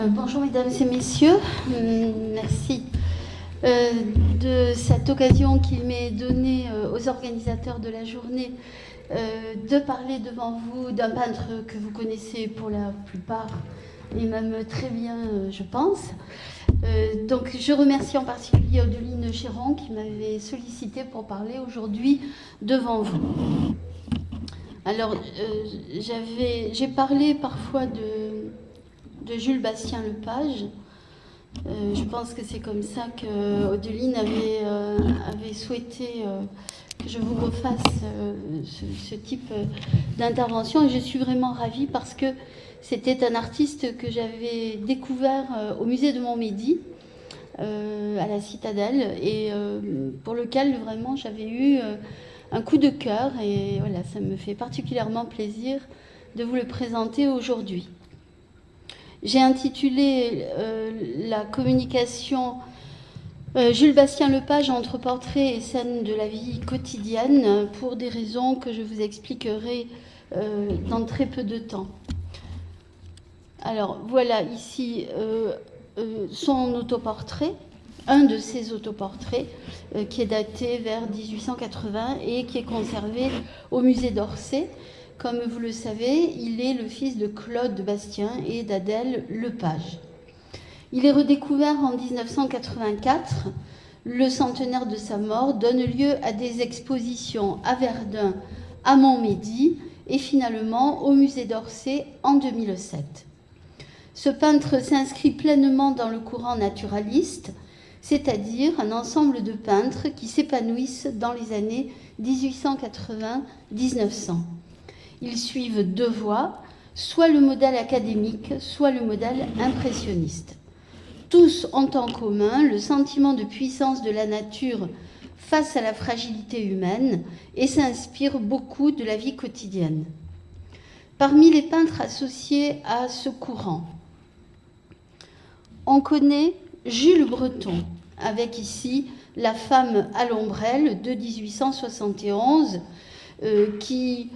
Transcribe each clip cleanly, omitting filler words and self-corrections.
Bonjour mesdames et messieurs, merci de cette occasion qu'il m'est donnée aux organisateurs de la journée de parler devant vous d'un peintre que vous connaissez pour la plupart et même très bien je pense. Donc je remercie en particulier Odeline Chéron qui m'avait sollicité pour parler aujourd'hui devant vous. Alors j'ai parlé parfois de Jules Bastien Lepage. Je pense que c'est comme ça que Odeline avait souhaité que je vous refasse ce type d'intervention. Et je suis vraiment ravie parce que c'était un artiste que j'avais découvert au musée de Montmédy, à la Citadelle, et pour lequel vraiment j'avais eu un coup de cœur. Et voilà, ça me fait particulièrement plaisir de vous le présenter aujourd'hui. J'ai intitulé la communication Jules Bastien Lepage entre portraits et scènes de la vie quotidienne pour des raisons que je vous expliquerai dans très peu de temps. Alors voilà ici son autoportrait, un de ses autoportraits qui est daté vers 1880 et qui est conservé au musée d'Orsay. Comme vous le savez, il est le fils de Claude Bastien et d'Adèle Lepage. Il est redécouvert en 1984. Le centenaire de sa mort donne lieu à des expositions à Verdun, à Montmédy et finalement au musée d'Orsay en 2007. Ce peintre s'inscrit pleinement dans le courant naturaliste, c'est-à-dire un ensemble de peintres qui s'épanouissent dans les années 1880-1900. Ils suivent deux voies, soit le modèle académique, soit le modèle impressionniste. Tous ont en commun le sentiment de puissance de la nature face à la fragilité humaine et s'inspirent beaucoup de la vie quotidienne. Parmi les peintres associés à ce courant, on connaît Jules Breton, avec ici La femme à l'ombrelle de 1871, qui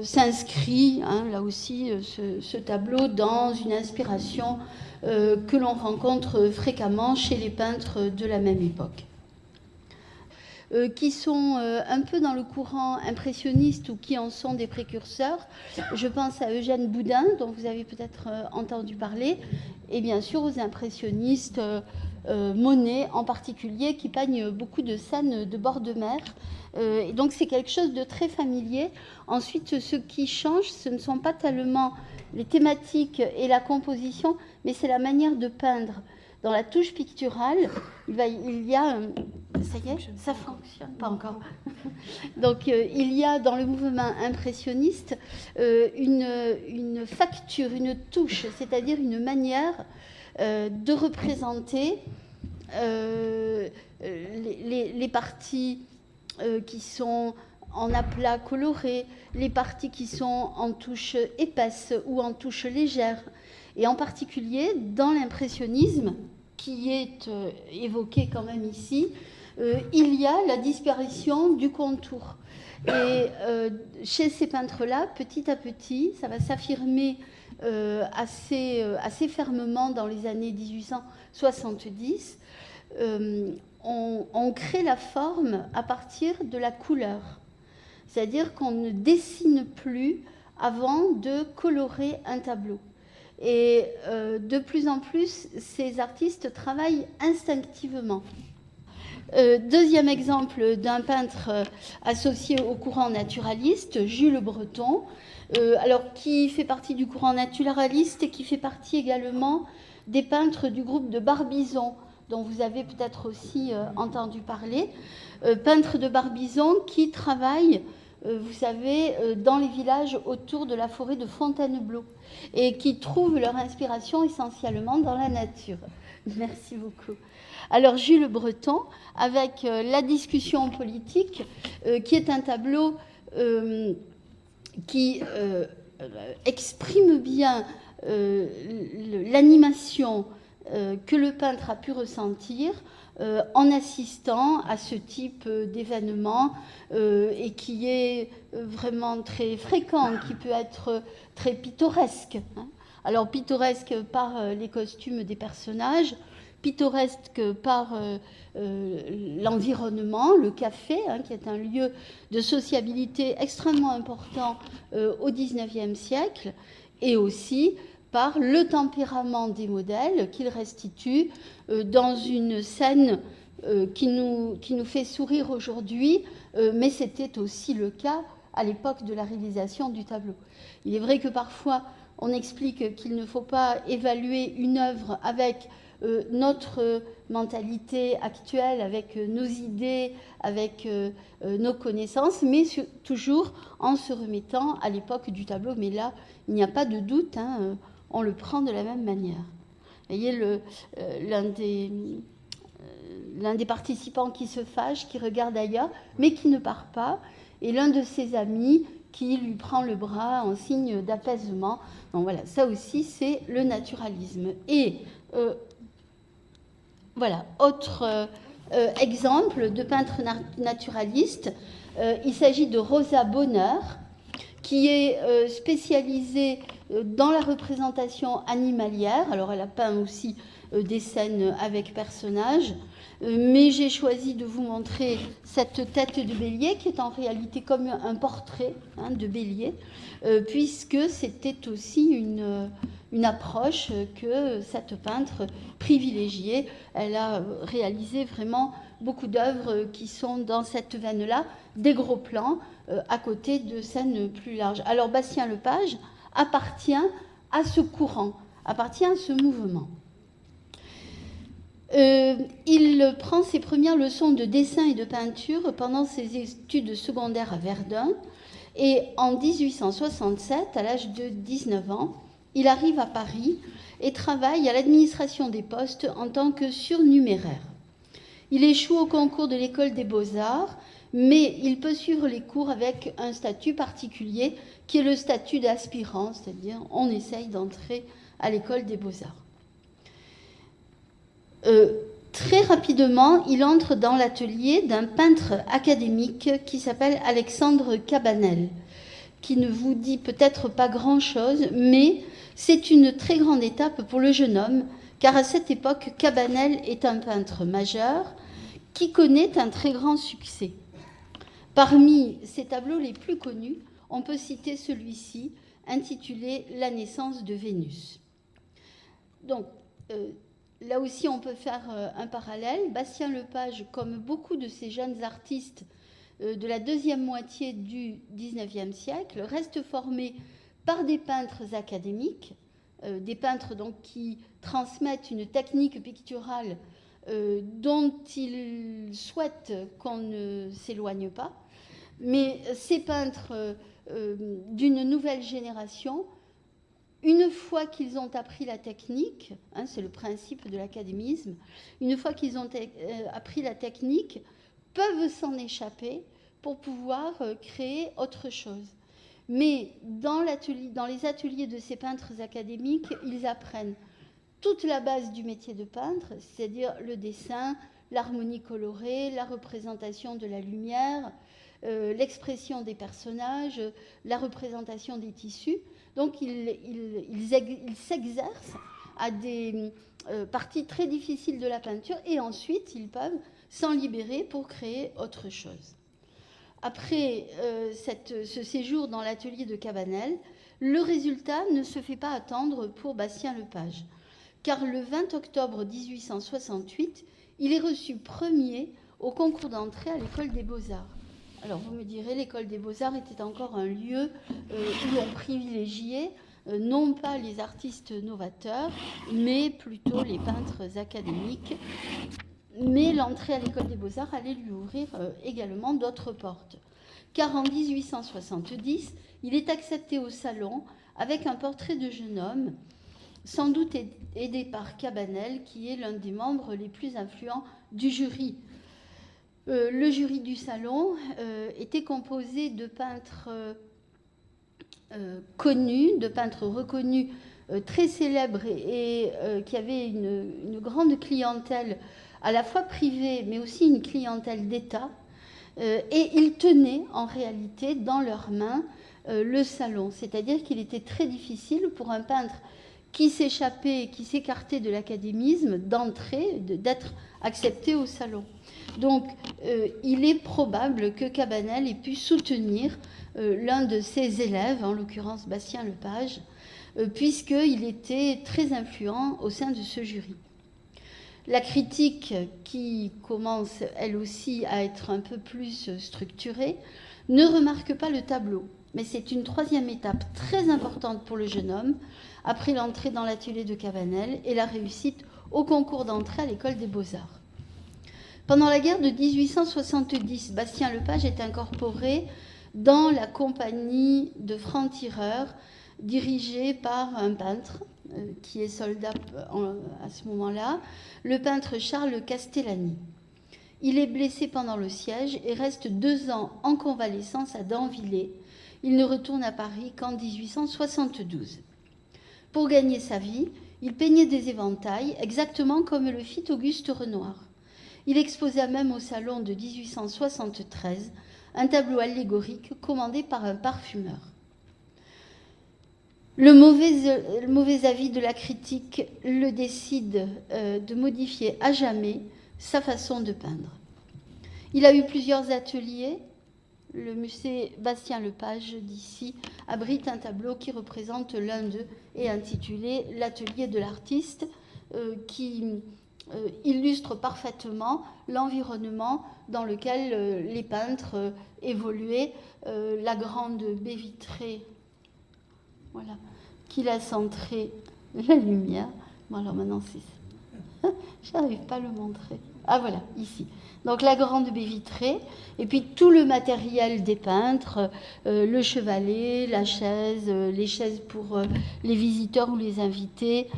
s'inscrit, là aussi, ce tableau, dans une inspiration que l'on rencontre fréquemment chez les peintres de la même époque. Qui sont un peu dans le courant impressionniste ou qui en sont des précurseurs. Je pense à Eugène Boudin, dont vous avez peut-être entendu parler, et bien sûr aux impressionnistes Monet en particulier, qui peignent beaucoup de scènes de bord de mer. Et donc c'est quelque chose de très familier. Ensuite, ce qui change, ce ne sont pas tellement les thématiques et la composition, mais c'est la manière de peindre. Dans la touche picturale, il y a... Ça y est, ça fonctionne pas encore. Donc il y a dans le mouvement impressionniste une facture, une touche, c'est-à-dire une manière de représenter les parties qui sont en aplat coloré, les parties qui sont en touche épaisse ou en touche légère. Et en particulier, dans l'impressionnisme, qui est évoqué quand même ici, il y a la disparition du contour. Et chez ces peintres-là, petit à petit, ça va s'affirmer assez fermement dans les années 1870. On crée la forme à partir de la couleur. C'est-à-dire qu'on ne dessine plus avant de colorer un tableau. Et de plus en plus, ces artistes travaillent instinctivement. Deuxième exemple d'un peintre associé au courant naturaliste, Jules Breton, qui fait partie du courant naturaliste et qui fait partie également des peintres du groupe de Barbizon, dont vous avez peut-être aussi entendu parler. Peintres de Barbizon qui travaillent, vous savez, dans les villages autour de la forêt de Fontainebleau et qui trouvent leur inspiration essentiellement dans la nature. Merci beaucoup. Alors Jules Breton, avec La discussion politique, qui est un tableau qui exprime bien l'animation que le peintre a pu ressentir en assistant à ce type d'événement et qui est vraiment très fréquent, qui peut être très pittoresque. Alors pittoresque par les costumes des personnages, pittoresque par l'environnement, le café, hein, qui est un lieu de sociabilité extrêmement important au XIXe siècle, et aussi par le tempérament des modèles qu'il restitue dans une scène qui nous fait sourire aujourd'hui, mais c'était aussi le cas à l'époque de la réalisation du tableau. Il est vrai que parfois on explique qu'il ne faut pas évaluer une œuvre avec notre mentalité actuelle, avec nos idées, avec nos connaissances, mais toujours en se remettant à l'époque du tableau. Mais là, il n'y a pas de doute, hein, on le prend de la même manière. Vous voyez, l'un des participants qui se fâche, qui regarde ailleurs, mais qui ne part pas, et l'un de ses amis qui lui prend le bras en signe d'apaisement. Donc voilà, ça aussi, c'est le naturalisme. Et voilà, autre exemple de peintre naturaliste, il s'agit de Rosa Bonheur, qui est spécialisée dans la représentation animalière. Alors elle a peint aussi des scènes avec personnages, mais j'ai choisi de vous montrer cette tête de bélier qui est en réalité comme un portrait, hein, de bélier, puisque c'était aussi une approche que cette peintre privilégiée. Elle a réalisé vraiment beaucoup d'œuvres qui sont dans cette veine-là, des gros plans à côté de scènes plus larges. Alors Bastien Lepage appartient à ce courant, appartient à ce mouvement. Il prend ses premières leçons de dessin et de peinture pendant ses études secondaires à Verdun, et en 1867, à l'âge de 19 ans, il arrive à Paris et travaille à l'administration des postes en tant que surnuméraire. Il échoue au concours de l'école des beaux-arts, mais il peut suivre les cours avec un statut particulier qui est le statut d'aspirant, c'est-à-dire on essaye d'entrer à l'école des beaux-arts. Très rapidement, il entre dans l'atelier d'un peintre académique qui s'appelle Alexandre Cabanel, qui ne vous dit peut-être pas grand-chose, mais c'est une très grande étape pour le jeune homme, car à cette époque, Cabanel est un peintre majeur qui connaît un très grand succès. Parmi ses tableaux les plus connus, on peut citer celui-ci, intitulé « La naissance de Vénus ». Donc, là aussi, on peut faire un parallèle. Bastien Lepage, comme beaucoup de ces jeunes artistes de la deuxième moitié du XIXe siècle, reste formé par des peintres académiques, des peintres donc, qui transmettent une technique picturale dont il souhaite qu'on ne s'éloigne pas. Mais ces peintres d'une nouvelle génération, une fois qu'ils ont appris la technique, hein, c'est le principe de l'académisme, une fois qu'ils ont appris la technique, peuvent s'en échapper pour pouvoir créer autre chose. Mais dans les ateliers de ces peintres académiques, ils apprennent toute la base du métier de peintre, c'est-à-dire le dessin, l'harmonie colorée, la représentation de la lumière, l'expression des personnages, la représentation des tissus. Donc ils s'exercent à des parties très difficiles de la peinture et ensuite ils peuvent s'en libérer pour créer autre chose. Après ce séjour dans l'atelier de Cabanel, le résultat ne se fait pas attendre pour Bastien Lepage, car le 20 octobre 1868, il est reçu premier au concours d'entrée à l'école des beaux-arts. Alors vous me direz, l'école des beaux-arts était encore un lieu où l'on privilégiait non pas les artistes novateurs, mais plutôt les peintres académiques. Mais l'entrée à l'école des beaux-arts allait lui ouvrir également d'autres portes. Car en 1870, il est accepté au Salon avec un portrait de jeune homme, sans doute aidé par Cabanel, qui est l'un des membres les plus influents du jury. Le jury du Salon était composé de peintres connus, de peintres reconnus, très célèbres et qui avaient une grande clientèle, à la fois privée, mais aussi une clientèle d'État. Et ils tenaient en réalité dans leurs mains le Salon. C'est-à-dire qu'il était très difficile pour un peintre qui s'échappait, qui s'écartait de l'académisme d'entrer, d'être accepté au salon. Donc, il est probable que Cabanel ait pu soutenir l'un de ses élèves, en l'occurrence Bastien Lepage, puisqu'il était très influent au sein de ce jury. La critique, qui commence elle aussi à être un peu plus structurée, ne remarque pas le tableau. Mais c'est une troisième étape très importante pour le jeune homme, après l'entrée dans l'atelier de Cabanel et la réussite au concours d'entrée à l'école des Beaux-Arts. Pendant la guerre de 1870, Bastien Lepage est incorporé dans la compagnie de francs-tireurs dirigée par un peintre qui est soldat à ce moment-là, le peintre Charles Castellani. Il est blessé pendant le siège et reste 2 ans en convalescence à Danvillers. Il ne retourne à Paris qu'en 1872. Pour gagner sa vie, il peignait des éventails, exactement comme le fit Auguste Renoir. Il exposa même au salon de 1873 un tableau allégorique commandé par un parfumeur. Le mauvais avis de la critique le décide de modifier à jamais sa façon de peindre. Il a eu plusieurs ateliers. Le musée Bastien Lepage d'ici abrite un tableau qui représente l'un d'eux et intitulé « L'atelier de l'artiste » qui illustre parfaitement l'environnement dans lequel les peintres évoluaient. La grande baie vitrée, voilà, qui laisse entrer la lumière. Bon, alors maintenant, c'est ça. Je n'arrive pas à le montrer. Ah, voilà, ici. Donc la grande baie vitrée, et puis tout le matériel des peintres, le chevalet, la chaise, les chaises pour les visiteurs ou les invités,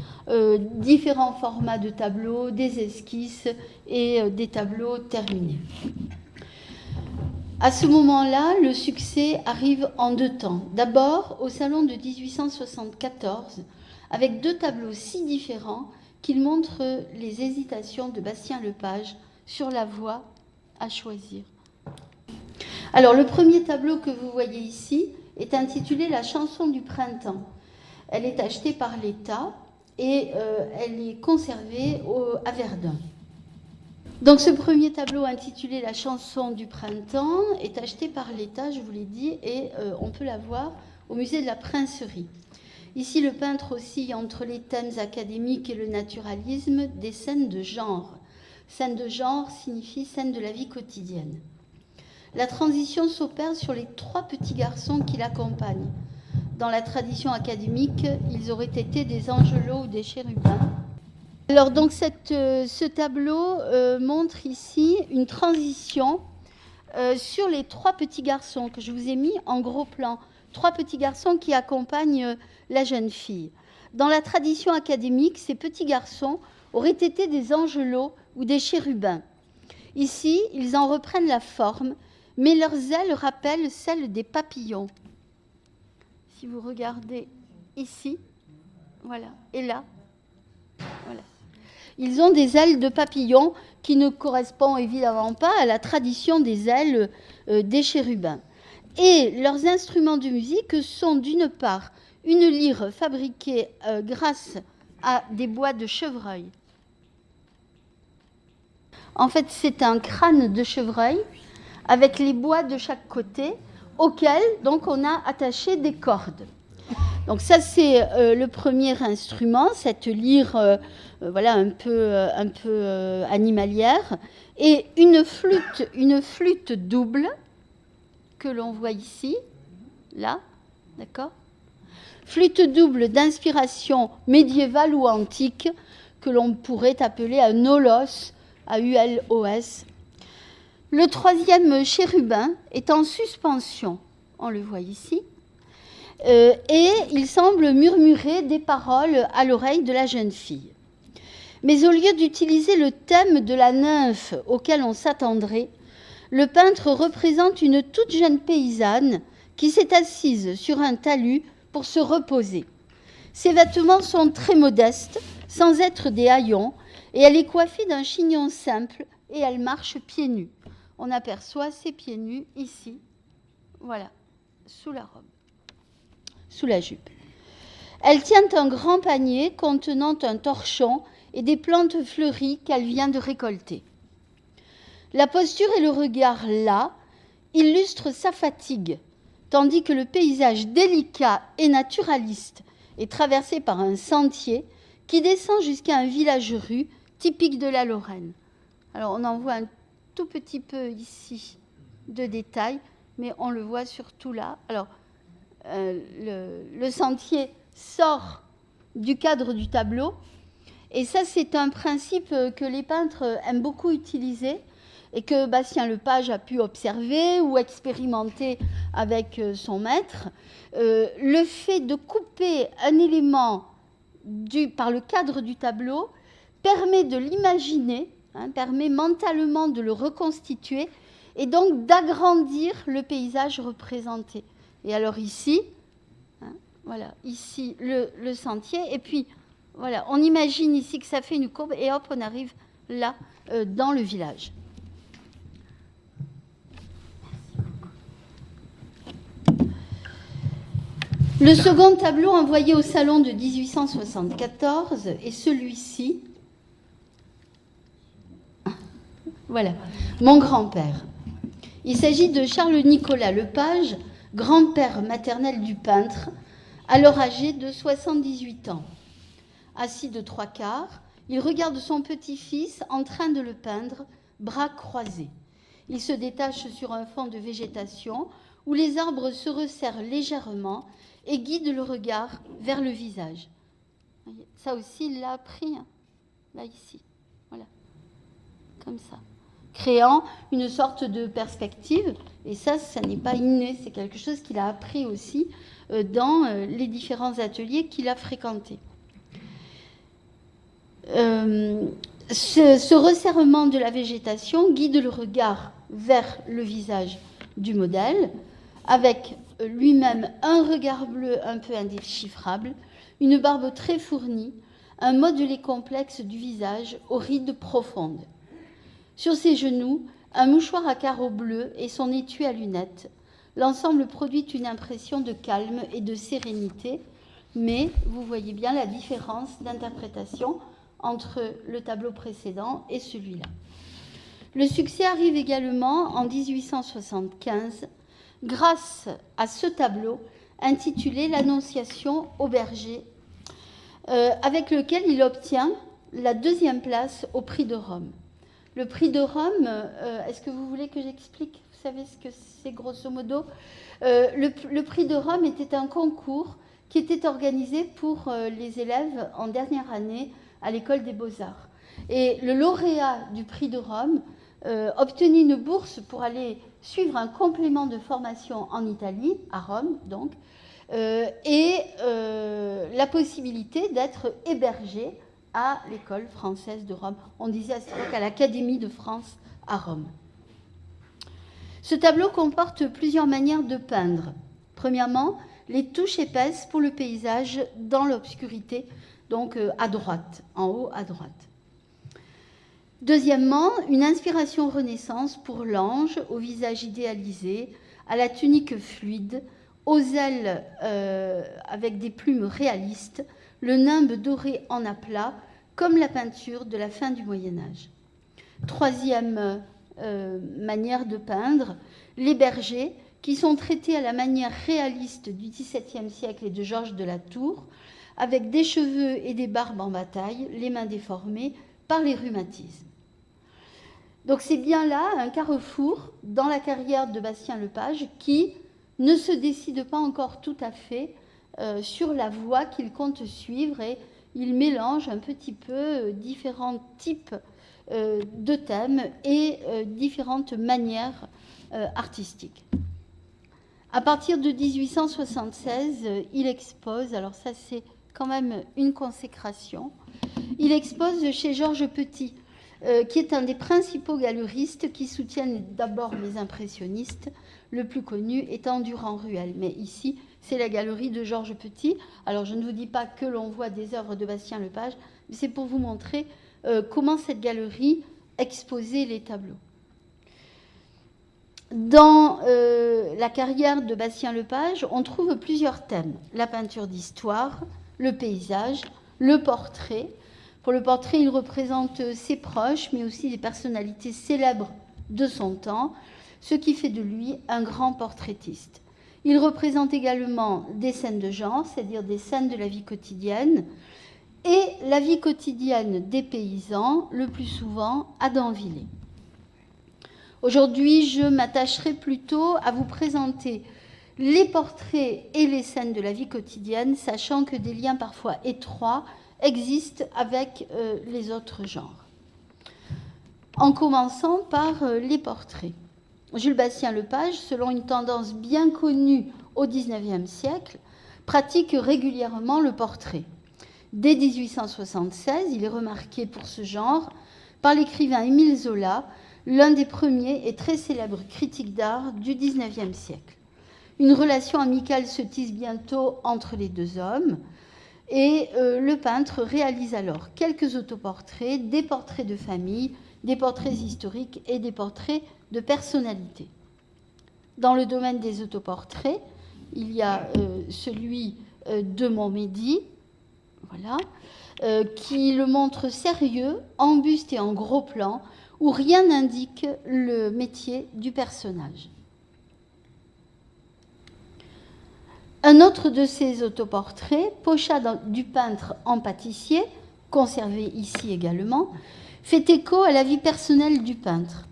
différents formats de tableaux, des esquisses et des tableaux terminés. À ce moment-là, le succès arrive en 2 temps. D'abord, au salon de 1874, avec 2 tableaux si différents qu'ils montrent les hésitations de Bastien Lepage sur la voie à choisir. Alors, le premier tableau que vous voyez ici est intitulé « La chanson du printemps ». Elle est achetée par l'État et elle est conservée à Verdun. Donc, ce premier tableau intitulé « La chanson du printemps » est acheté par l'État, je vous l'ai dit, et on peut la voir au musée de la Princerie. Ici, le peintre oscille entre les thèmes académiques et le naturalisme des scènes de genre. Scène de genre signifie scène de la vie quotidienne. La transition s'opère sur les 3 petits garçons qui l'accompagnent. Dans la tradition académique, ils auraient été des angelots ou des chérubins. Alors donc ce tableau montre ici une transition sur les 3 petits garçons que je vous ai mis en gros plan. 3 petits garçons qui accompagnent la jeune fille. Dans la tradition académique, ces petits garçons auraient été des angelots ou des chérubins. Ici, ils en reprennent la forme, mais leurs ailes rappellent celles des papillons. Si vous regardez ici, voilà, et là, voilà. Ils ont des ailes de papillons qui ne correspondent évidemment pas à la tradition des ailes des chérubins. Et leurs instruments de musique sont d'une part une lyre fabriquée grâce à des bois de chevreuil. En fait, c'est un crâne de chevreuil avec les bois de chaque côté auquel donc on a attaché des cordes. Donc ça c'est le premier instrument, cette lyre voilà un peu animalière, et une flûte double que l'on voit ici, là, d'accord ? Flûte double d'inspiration médiévale ou antique que l'on pourrait appeler un aulos, A-U-L-O-S. Le troisième chérubin est en suspension, on le voit ici, et il semble murmurer des paroles à l'oreille de la jeune fille. Mais au lieu d'utiliser le thème de la nymphe auquel on s'attendrait, le peintre représente une toute jeune paysanne qui s'est assise sur un talus pour se reposer. Ses vêtements sont très modestes, sans être des haillons, et elle est coiffée d'un chignon simple et elle marche pieds nus. On aperçoit ses pieds nus ici, voilà, sous la robe, sous la jupe. Elle tient un grand panier contenant un torchon et des plantes fleuries qu'elle vient de récolter. La posture et le regard là illustrent sa fatigue, tandis que le paysage délicat et naturaliste est traversé par un sentier qui descend jusqu'à un village-rue typique de la Lorraine. Alors on en voit un tout petit peu ici de détails, mais on le voit surtout là. Alors le sentier sort du cadre du tableau, et ça c'est un principe que les peintres aiment beaucoup utiliser et que Bastien Lepage a pu observer ou expérimenter avec son maître. Le fait de couper un élément par le cadre du tableau permet de l'imaginer, permet mentalement de le reconstituer et donc d'agrandir le paysage représenté. Et alors ici, voilà, ici le sentier, et puis voilà, on imagine ici que ça fait une courbe, et hop, on arrive là, dans le village. Le second tableau envoyé au salon de 1874 est celui-ci. Voilà, mon grand-père. Il s'agit de Charles-Nicolas Lepage, grand-père maternel du peintre, alors âgé de 78 ans. Assis de 3/4, il regarde son petit-fils en train de le peindre, bras croisés. Il se détache sur un fond de végétation où les arbres se resserrent légèrement et guide le regard vers le visage. Ça aussi, il l'a appris, là, ici. Voilà, comme ça. Créant une sorte de perspective, et ça n'est pas inné, c'est quelque chose qu'il a appris aussi dans les différents ateliers qu'il a fréquentés. Ce resserrement de la végétation guide le regard vers le visage du modèle, avec lui-même un regard bleu un peu indéchiffrable, une barbe très fournie, un modelé complexe du visage aux rides profondes. Sur ses genoux, un mouchoir à carreaux bleus et son étui à lunettes. L'ensemble produit une impression de calme et de sérénité, mais vous voyez bien la différence d'interprétation entre le tableau précédent et celui-là. Le succès arrive également en 1875 grâce à ce tableau intitulé « L'Annonciation au berger », avec lequel il obtient la 2e place au Prix de Rome. Le Prix de Rome, est-ce que vous voulez que j'explique? Vous savez ce que c'est grosso modo? Le Prix de Rome était un concours qui était organisé pour les élèves en dernière année à l'École des Beaux-Arts. Et le lauréat du Prix de Rome obtenait une bourse pour aller suivre un complément de formation en Italie, à Rome donc, et la possibilité d'être hébergé à l'école française de Rome. On disait à cette époque à l'Académie de France à Rome. Ce tableau comporte plusieurs manières de peindre. Premièrement, les touches épaisses pour le paysage dans l'obscurité, donc à droite, en haut à droite. Deuxièmement, une inspiration Renaissance pour l'ange au visage idéalisé, à la tunique fluide, aux ailes avec des plumes réalistes, le nimbe doré en aplat, comme la peinture de la fin du Moyen-Âge. Troisième manière de peindre, les bergers, qui sont traités à la manière réaliste du XVIIe siècle et de Georges de la Tour, avec des cheveux et des barbes en bataille, les mains déformées par les rhumatismes. Donc c'est bien là un carrefour dans la carrière de Bastien Lepage qui ne se décide pas encore tout à fait sur la voie qu'il compte suivre, et il mélange un petit peu différents types de thèmes et différentes manières artistiques. À partir de 1876, il expose, alors ça c'est quand même une consécration, il expose chez Georges Petit, qui est un des principaux galeristes qui soutiennent d'abord les impressionnistes, le plus connu étant Durand-Ruel. Mais ici, c'est la galerie de Georges Petit. Alors, je ne vous dis pas que l'on voit des œuvres de Bastien Lepage, mais c'est pour vous montrer comment cette galerie exposait les tableaux. Dans la carrière de Bastien Lepage, on trouve plusieurs thèmes. La peinture d'histoire, le paysage, le portrait. Pour le portrait, il représente ses proches, mais aussi des personnalités célèbres de son temps, ce qui fait de lui un grand portraitiste. Il représente également des scènes de genre, c'est-à-dire des scènes de la vie quotidienne, et la vie quotidienne des paysans, le plus souvent à Danvillers. Aujourd'hui, je m'attacherai plutôt à vous présenter les portraits et les scènes de la vie quotidienne, sachant que des liens parfois étroits existent avec les autres genres. En commençant par les portraits. Jules Bastien-Lepage, selon une tendance bien connue au XIXe siècle, pratique régulièrement le portrait. Dès 1876, il est remarqué pour ce genre par l'écrivain Émile Zola, l'un des premiers et très célèbres critiques d'art du XIXe siècle. Une relation amicale se tisse bientôt entre les deux hommes et le peintre réalise alors quelques autoportraits, des portraits de famille, des portraits historiques et des portraits de personnalités. Dans le domaine des autoportraits, il y a celui de Montmédy, voilà, qui le montre sérieux, en buste et en gros plan, où rien n'indique le métier du personnage. Un autre de ces autoportraits, Pochat du peintre en pâtissier, conservé ici également, fait écho à la vie personnelle du peintre.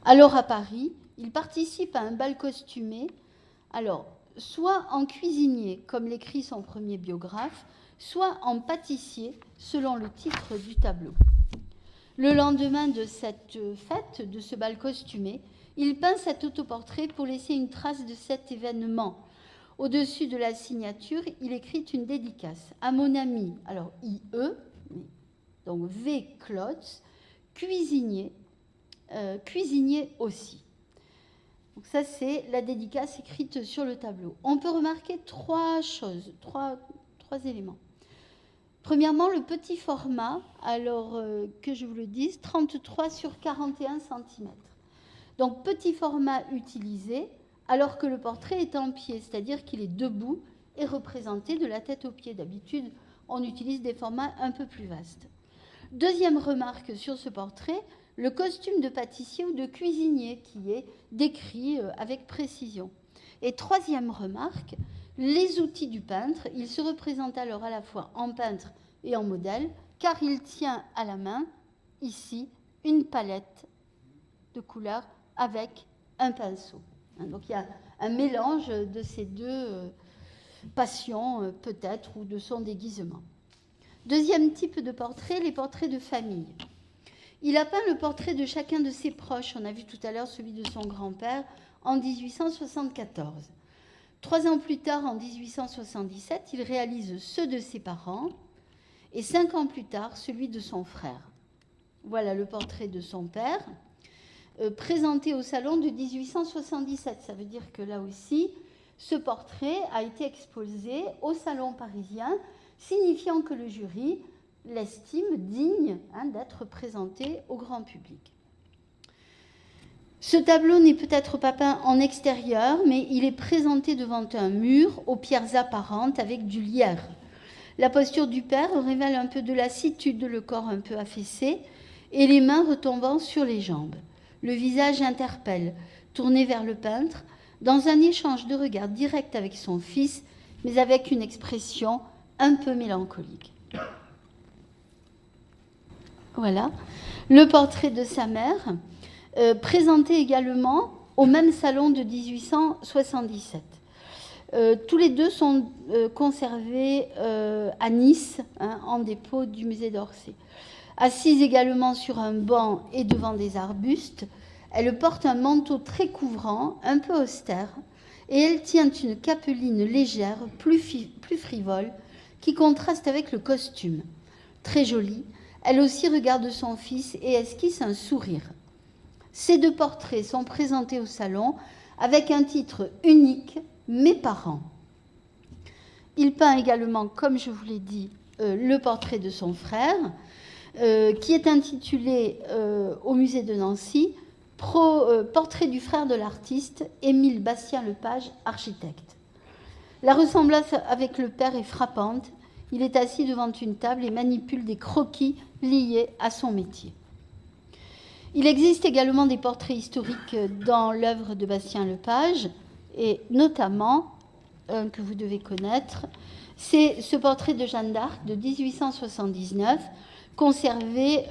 Alors à Paris, il participe à un bal costumé, alors soit en cuisinier, comme l'écrit son premier biographe, soit en pâtissier, selon le titre du tableau. Le lendemain de cette fête, de ce bal costumé, il peint cet autoportrait pour laisser une trace de cet événement. Au-dessus de la signature, il écrit une dédicace à mon ami, alors IE, donc V. Klotz, cuisinier, cuisinier aussi. Donc ça, c'est la dédicace écrite sur le tableau. On peut remarquer trois choses, trois éléments. Premièrement, le petit format, alors que je vous le dise, 33 sur 41 cm. Donc petit format utilisé, alors que le portrait est en pied, c'est-à-dire qu'il est debout et représenté de la tête aux pieds. D'habitude, on utilise des formats un peu plus vastes. Deuxième remarque sur ce portrait, le costume de pâtissier ou de cuisinier qui est décrit avec précision. Et troisième remarque, les outils du peintre. Il se représente alors à la fois en peintre et en modèle, car il tient à la main, ici, une palette de couleurs avec un pinceau. Donc il y a un mélange de ces deux passions, peut-être, ou de son déguisement. Deuxième type de portrait, les portraits de famille. Il a peint le portrait de chacun de ses proches. On a vu tout à l'heure celui de son grand-père en 1874. 3 ans plus tard, en 1877, il réalise ceux de ses parents et 5 ans plus tard, celui de son frère. Voilà le portrait de son père, présenté au salon de 1877. Ça veut dire que là aussi, ce portrait a été exposé au salon parisien, signifiant que le jury l'estime digne d'être présenté au grand public. Ce tableau n'est peut-être pas peint en extérieur, mais il est présenté devant un mur aux pierres apparentes avec du lierre. La posture du père révèle un peu de lassitude, le corps un peu affaissé et les mains retombant sur les jambes. Le visage interpelle, tourné vers le peintre, dans un échange de regard direct avec son fils, mais avec une expression un peu mélancolique. Voilà, le portrait de sa mère, présenté également au même salon de 1877. Tous les deux sont conservés à Nice, en dépôt du musée d'Orsay. Assise également sur un banc et devant des arbustes, elle porte un manteau très couvrant, un peu austère, et elle tient une capeline légère, plus frivole, qui contraste avec le costume. Très jolie, elle aussi regarde son fils et esquisse un sourire. Ces deux portraits sont présentés au salon avec un titre unique, Mes parents. Il peint également, comme je vous l'ai dit, le portrait de son frère, qui est intitulé au musée de Nancy, Portrait du frère de l'artiste, Émile Bastien-Lepage, architecte. La ressemblance avec le père est frappante. Il est assis devant une table et manipule des croquis liés à son métier. Il existe également des portraits historiques dans l'œuvre de Bastien Lepage, et notamment un que vous devez connaître, c'est ce portrait de Jeanne d'Arc de 1879, conservé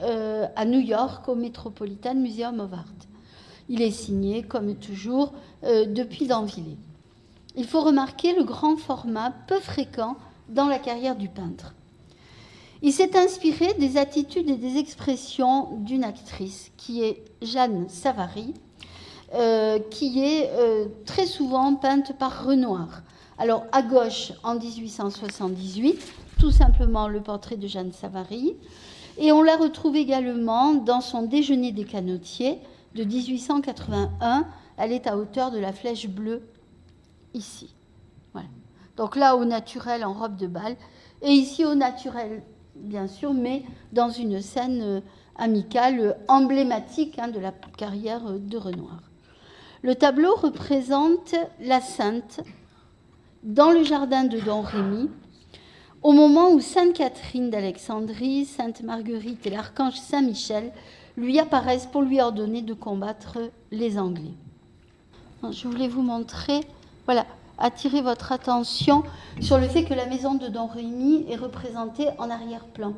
à New York au Metropolitan Museum of Art. Il est signé, comme toujours, depuis d'Anvillers. Il faut remarquer le grand format peu fréquent dans la carrière du peintre. Il s'est inspiré des attitudes et des expressions d'une actrice qui est Jeanne Savary, qui est très souvent peinte par Renoir. Alors, à gauche, en 1878, tout simplement le portrait de Jeanne Savary. Et on la retrouve également dans son Déjeuner des canotiers de 1881. Elle est à hauteur de la flèche bleue, ici. Voilà. Donc là, au naturel, en robe de bal. Et ici, au naturel, bien sûr, mais dans une scène amicale emblématique de la carrière de Renoir. Le tableau représente la Sainte dans le jardin de Don Rémy, au moment où Sainte Catherine d'Alexandrie, Sainte Marguerite et l'archange Saint-Michel lui apparaissent pour lui ordonner de combattre les Anglais. Je voulais vous montrer, voilà, attirer votre attention sur le fait que la maison de Don Rémy est représentée en arrière-plan.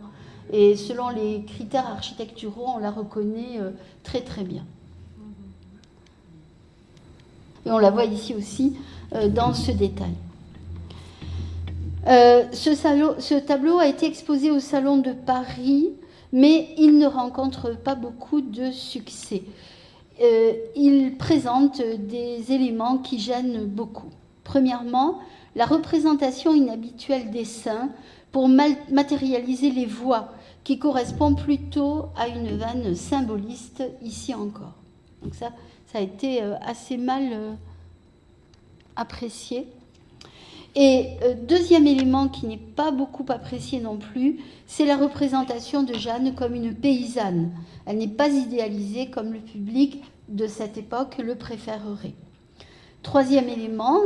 Et selon les critères architecturaux, on la reconnaît très très bien. Et on la voit ici aussi dans ce détail. Ce tableau a été exposé au Salon de Paris, mais il ne rencontre pas beaucoup de succès. Il présente des éléments qui gênent beaucoup. Premièrement, la représentation inhabituelle des saints pour matérialiser les voix, qui correspond plutôt à une veine symboliste, ici encore. Donc ça a été assez mal apprécié. Et deuxième élément qui n'est pas beaucoup apprécié non plus, c'est la représentation de Jeanne comme une paysanne. Elle n'est pas idéalisée comme le public de cette époque le préférerait. Troisième élément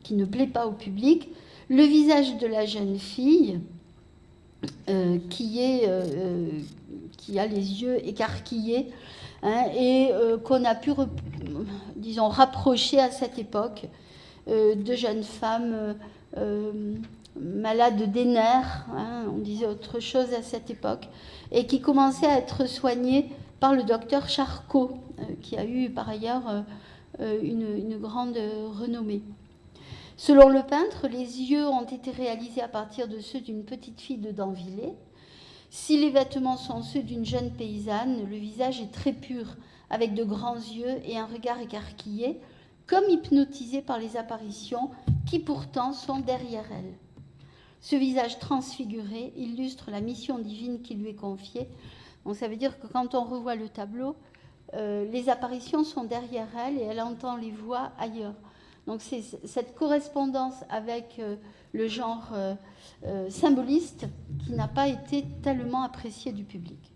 qui ne plaît pas au public, le visage de la jeune fille qui a les yeux écarquillés et qu'on a pu, rapprocher à cette époque de jeunes femmes malades des nerfs, on disait autre chose à cette époque, et qui commençaient à être soignées par le docteur Charcot, qui a eu par ailleurs une grande renommée. Selon le peintre, les yeux ont été réalisés à partir de ceux d'une petite fille de Danvillers. Si les vêtements sont ceux d'une jeune paysanne, le visage est très pur, avec de grands yeux et un regard écarquillé, comme hypnotisé par les apparitions qui pourtant sont derrière elle. Ce visage transfiguré illustre la mission divine qui lui est confiée. Donc ça veut dire que quand on revoit le tableau, les apparitions sont derrière elle et elle entend les voix ailleurs. Donc c'est cette correspondance avec le genre symboliste qui n'a pas été tellement appréciée du public.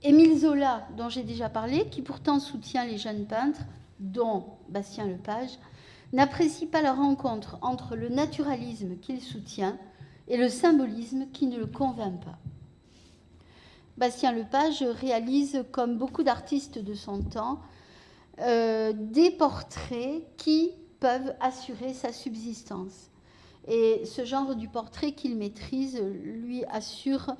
Émile Zola, dont j'ai déjà parlé, qui pourtant soutient les jeunes peintres, dont Bastien Lepage, n'apprécie pas la rencontre entre le naturalisme qu'il soutient et le symbolisme qui ne le convainc pas. Bastien Lepage réalise, comme beaucoup d'artistes de son temps, des portraits qui peuvent assurer sa subsistance. Et ce genre du portrait qu'il maîtrise lui assure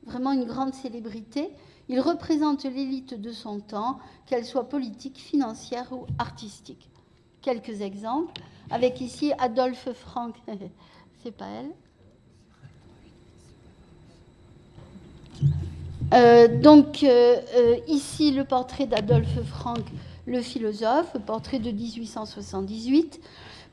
vraiment une grande célébrité. Il représente l'élite de son temps, qu'elle soit politique, financière ou artistique. Quelques exemples, avec ici Adolphe Franck, c'est pas elle. Ici le portrait d'Adolphe Franck, le philosophe, portrait de 1878,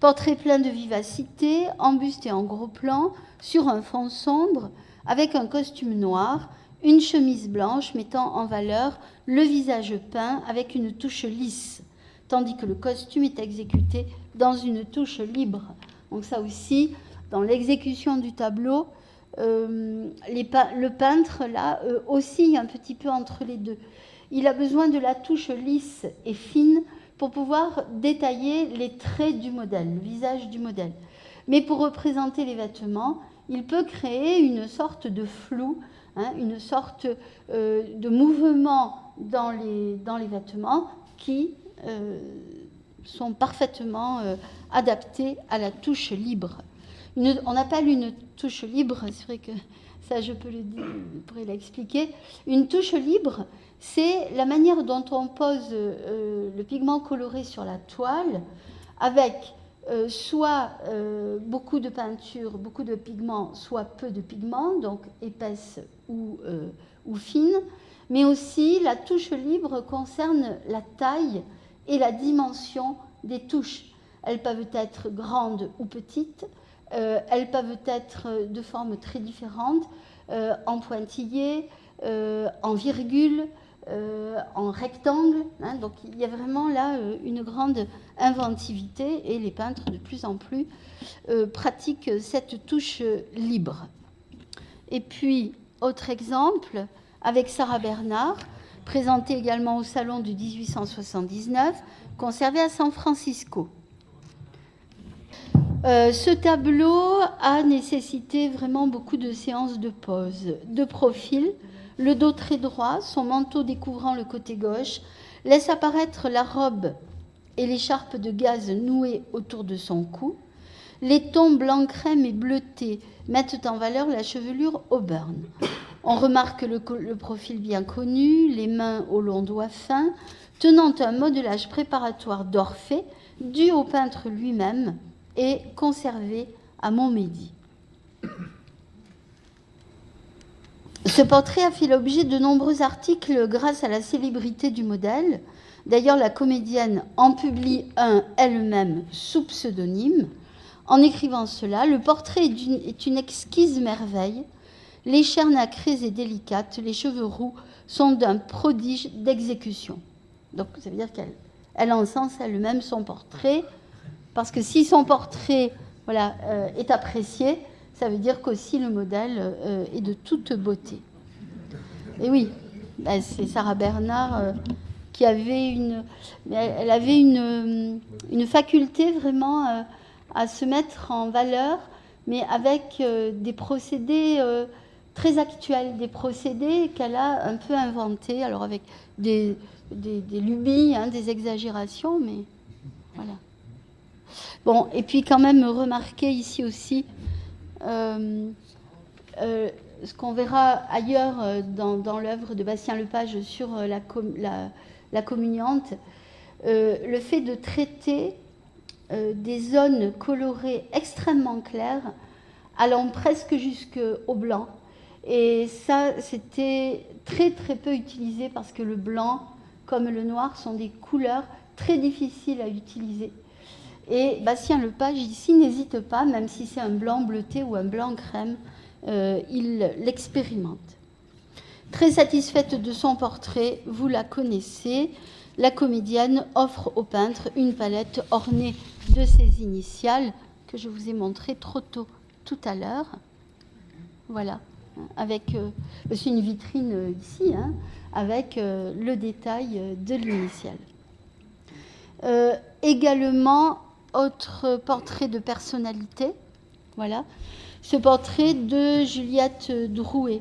portrait plein de vivacité, en buste et en gros plan, sur un fond sombre, avec un costume noir, une chemise blanche mettant en valeur le visage peint avec une touche lisse, tandis que le costume est exécuté dans une touche libre. Donc ça aussi, dans l'exécution du tableau, le peintre, là, oscille un petit peu entre les deux. Il a besoin de la touche lisse et fine pour pouvoir détailler les traits du modèle, le visage du modèle. Mais pour représenter les vêtements, il peut créer une sorte de flou, hein, une sorte de mouvement dans les vêtements qui sont parfaitement adaptés à la touche libre. On appelle une touche libre, c'est vrai que ça je peux je pourrais l'expliquer, une touche libre, c'est la manière dont on pose le pigment coloré sur la toile avec soit beaucoup de peinture, beaucoup de pigments, soit peu de pigments, donc épaisse ou fine, mais aussi la touche libre concerne la taille et la dimension des touches. Elles peuvent être grandes ou petites, elles peuvent être de formes très différentes, en pointillés, en virgule, en rectangle, hein, donc il y a vraiment là une grande inventivité et les peintres de plus en plus pratiquent cette touche libre. Et puis, autre exemple, avec Sarah Bernard, présentée également au Salon de 1879, conservé à San Francisco. Ce tableau a nécessité vraiment beaucoup de séances de pose, de profil, le dos très droit, son manteau découvrant le côté gauche, laisse apparaître la robe et l'écharpe de gaze nouée autour de son cou. Les tons blanc crème et bleuté mettent en valeur la chevelure auburn. On remarque le profil bien connu, les mains aux longs doigts fins, tenant un modelage préparatoire d'Orphée, dû au peintre lui-même et conservé à Montmédy. Ce portrait a fait l'objet de nombreux articles grâce à la célébrité du modèle. D'ailleurs, la comédienne en publie un elle-même sous pseudonyme. En écrivant cela, le portrait est une exquise merveille. Les chairs nacrées et délicates, les cheveux roux sont d'un prodige d'exécution. Donc, ça veut dire qu'elle encense elle-même son portrait, parce que si son portrait est apprécié, ça veut dire qu'aussi le modèle est de toute beauté. Et oui, c'est Sarah Bernard qui avait une faculté vraiment à se mettre en valeur, mais avec des procédés très actuels, des procédés qu'elle a un peu inventés, alors avec des lubies, hein, des exagérations, mais voilà. Bon, et puis quand même remarquer ici aussi ce qu'on verra ailleurs dans l'œuvre de Bastien Lepage sur la communiante, le fait de traiter des zones colorées extrêmement claires, allant presque jusqu'au blanc. Et ça, c'était très très peu utilisé parce que le blanc, comme le noir, sont des couleurs très difficiles à utiliser. Et Bastien Lepage, ici, n'hésite pas, même si c'est un blanc bleuté ou un blanc crème, il l'expérimente. Très satisfaite de son portrait, vous la connaissez, la comédienne offre au peintre une palette ornée de ses initiales, que je vous ai montré trop tôt tout à l'heure. Voilà, avec, c'est une vitrine ici, hein, avec le détail de l'initiale. Également, autre portrait de personnalité, voilà, ce portrait de Juliette Drouet,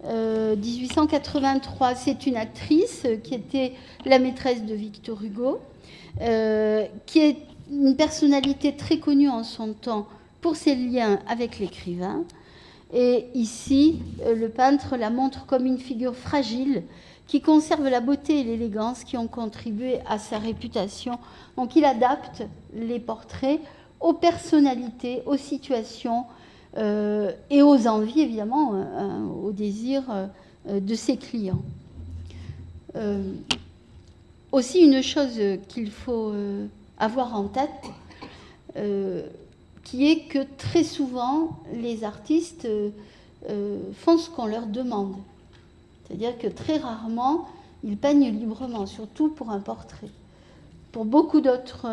1883. C'est une actrice qui était la maîtresse de Victor Hugo, qui est une personnalité très connue en son temps pour ses liens avec l'écrivain. Et ici, le peintre la montre comme une figure fragile qui conserve la beauté et l'élégance qui ont contribué à sa réputation. Donc il adapte les portraits aux personnalités, aux situations et aux envies, évidemment, aux désirs de ses clients. Aussi, une chose qu'il faut avoir en tête, qui est que très souvent, les artistes font ce qu'on leur demande. C'est-à-dire que très rarement, ils peignent librement, surtout pour un portrait. Pour beaucoup d'autres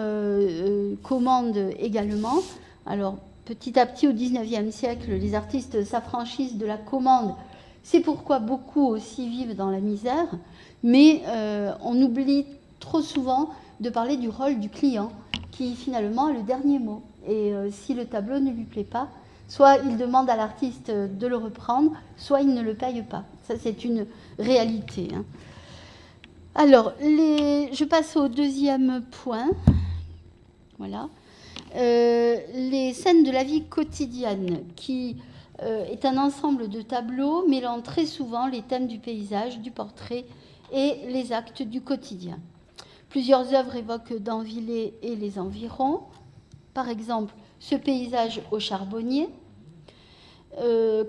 commandes également. Alors, petit à petit, au XIXe siècle, les artistes s'affranchissent de la commande. C'est pourquoi beaucoup aussi vivent dans la misère. Mais on oublie trop souvent de parler du rôle du client, qui finalement a le dernier mot. Et si le tableau ne lui plaît pas, soit il demande à l'artiste de le reprendre, soit il ne le paye pas. Ça, c'est une réalité. Hein. Alors, je passe au deuxième point. Voilà. Les scènes de la vie quotidienne, qui est un ensemble de tableaux mêlant très souvent les thèmes du paysage, du portrait et les actes du quotidien. Plusieurs œuvres évoquent d'Anvillers et les environs. Par exemple, ce paysage au Charbonnier,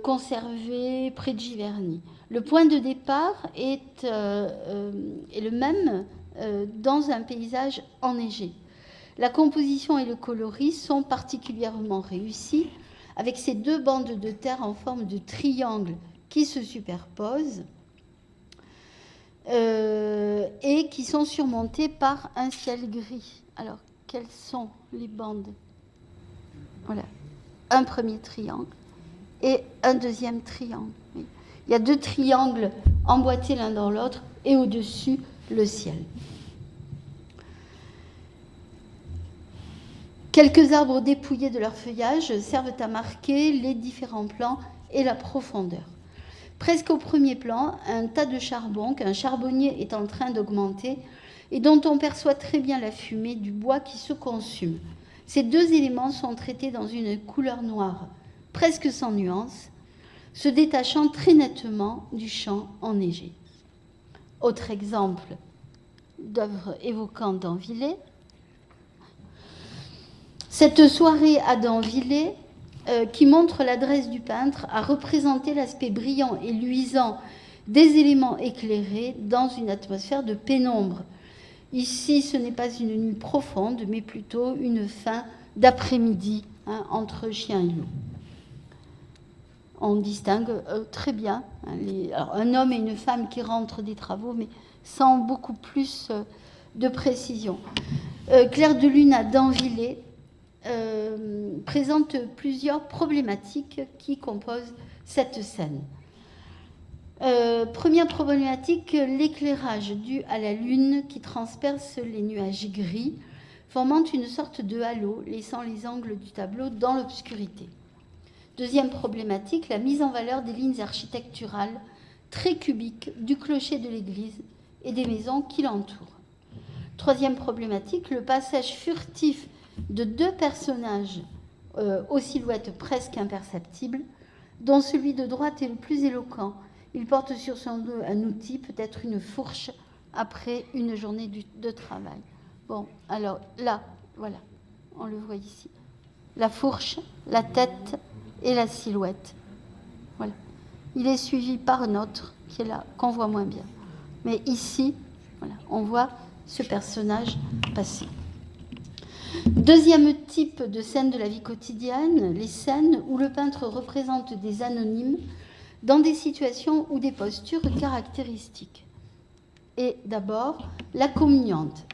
conservé près de Giverny. Le point de départ est le même dans un paysage enneigé. La composition et le coloris sont particulièrement réussis, avec ces deux bandes de terre en forme de triangle qui se superposent et qui sont surmontées par un ciel gris. Alors, quelles sont les bandes? Voilà, un premier triangle et un deuxième triangle. Oui. Il y a deux triangles emboîtés l'un dans l'autre et au-dessus, le ciel. Quelques arbres dépouillés de leur feuillage servent à marquer les différents plans et la profondeur. Presque au premier plan, un tas de charbon qu'un charbonnier est en train d'augmenter et dont on perçoit très bien la fumée du bois qui se consume. Ces deux éléments sont traités dans une couleur noire, presque sans nuance, se détachant très nettement du champ enneigé. Autre exemple d'œuvre évoquant d'Anvillers. Cette soirée à d'Anvillers, qui montre l'adresse du peintre à représenter l'aspect brillant et luisant des éléments éclairés dans une atmosphère de pénombre. Ici, ce n'est pas une nuit profonde, mais plutôt une fin d'après-midi entre chien et loup. On distingue très bien alors, un homme et une femme qui rentrent des travaux, mais sans beaucoup plus de précision. Clair de lune à d'Anvillers présente plusieurs problématiques qui composent cette scène. Première problématique, l'éclairage dû à la lune qui transperce les nuages gris, formant une sorte de halo, laissant les angles du tableau dans l'obscurité. Deuxième problématique, la mise en valeur des lignes architecturales très cubiques du clocher de l'église et des maisons qui l'entourent. Troisième problématique, le passage furtif de deux personnages aux silhouettes presque imperceptibles, dont celui de droite est le plus éloquent. Il porte sur son dos un outil, peut-être une fourche, après une journée de travail. Bon, alors là, voilà, on le voit ici. La fourche, la tête et la silhouette. Voilà. Il est suivi par un autre qui est là, qu'on voit moins bien. Mais ici, voilà, on voit ce personnage passer. Deuxième type de scène de la vie quotidienne, les scènes où le peintre représente des anonymes dans des situations ou des postures caractéristiques. Et d'abord, la communiante.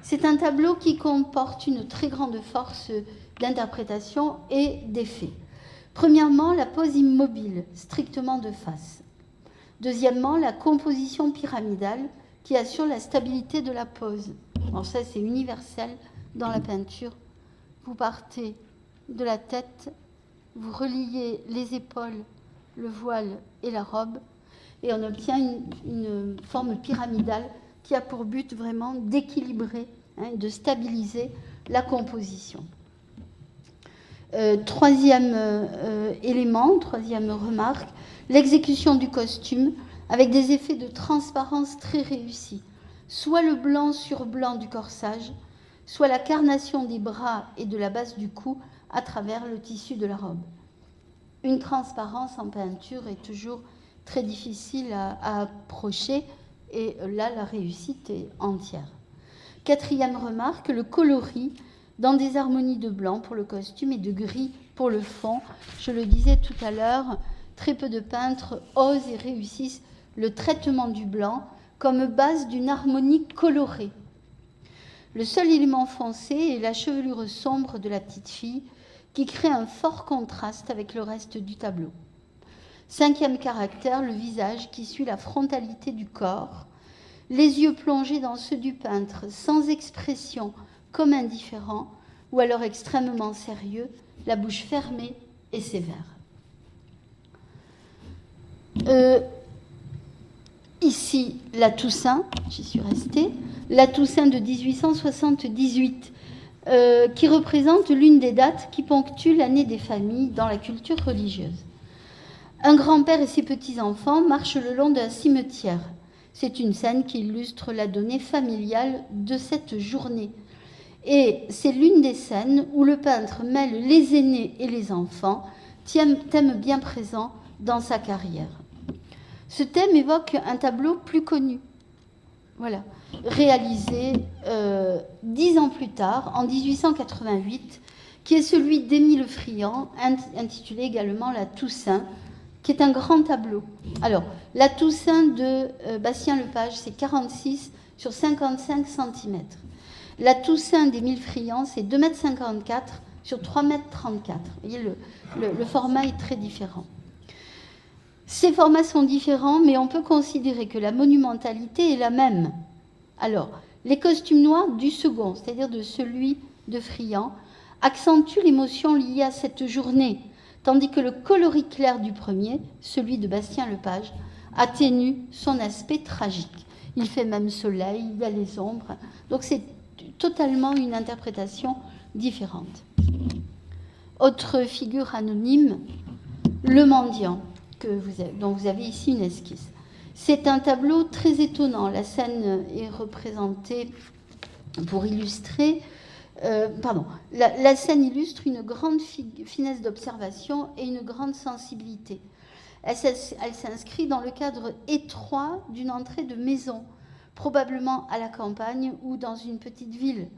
C'est un tableau qui comporte une très grande force d'interprétation et d'effet. Premièrement, la pose immobile, strictement de face. Deuxièmement, la composition pyramidale qui assure la stabilité de la pose. Alors ça, c'est universel dans la peinture. Vous partez de la tête, vous reliez les épaules, le voile et la robe, et on obtient une forme pyramidale qui a pour but vraiment d'équilibrer, de stabiliser la composition. Troisième élément, troisième remarque, l'exécution du costume avec des effets de transparence très réussis, soit le blanc sur blanc du corsage, soit la carnation des bras et de la base du cou à travers le tissu de la robe. Une transparence en peinture est toujours très difficile à approcher, et là, la réussite est entière. Quatrième remarque, le coloris dans des harmonies de blanc pour le costume et de gris pour le fond. Je le disais tout à l'heure, très peu de peintres osent et réussissent le traitement du blanc comme base d'une harmonie colorée. Le seul élément foncé est la chevelure sombre de la petite fille qui crée un fort contraste avec le reste du tableau. Cinquième caractère, le visage qui suit la frontalité du corps, les yeux plongés dans ceux du peintre, sans expression, comme indifférents, ou alors extrêmement sérieux, la bouche fermée et sévère. Ici, la Toussaint, j'y suis restée, la Toussaint de 1878, qui représente l'une des dates qui ponctuent l'année des familles dans la culture religieuse. Un grand-père et ses petits-enfants marchent le long d'un cimetière. C'est une scène qui illustre la donnée familiale de cette journée. Et c'est l'une des scènes où le peintre mêle les aînés et les enfants, thème bien présent dans sa carrière. Ce thème évoque un tableau plus connu, voilà, réalisé 10 ans plus tard, en 1888, qui est celui d'Émile Friant, intitulé également La Toussaint, qui est un grand tableau. Alors, La Toussaint de Bastien Lepage, c'est 46 sur 55 cm. La Toussaint d'Émile Friant, c'est 2,54 m sur 3,34 m. Vous voyez, le format est très différent. Ces formats sont différents, mais on peut considérer que la monumentalité est la même. Alors, les costumes noirs du second, c'est-à-dire de celui de Friant, accentuent l'émotion liée à cette journée, tandis que le coloris clair du premier, celui de Bastien Lepage, atténue son aspect tragique. Il fait même soleil, il y a les ombres, donc c'est totalement une interprétation différente. Autre figure anonyme, le mendiant, dont vous avez ici une esquisse. C'est un tableau très étonnant. La scène est représentée pour illustrer... la scène illustre une grande finesse d'observation et une grande sensibilité. Elle s'inscrit dans le cadre étroit d'une entrée de maison, probablement à la campagne ou dans une petite ville.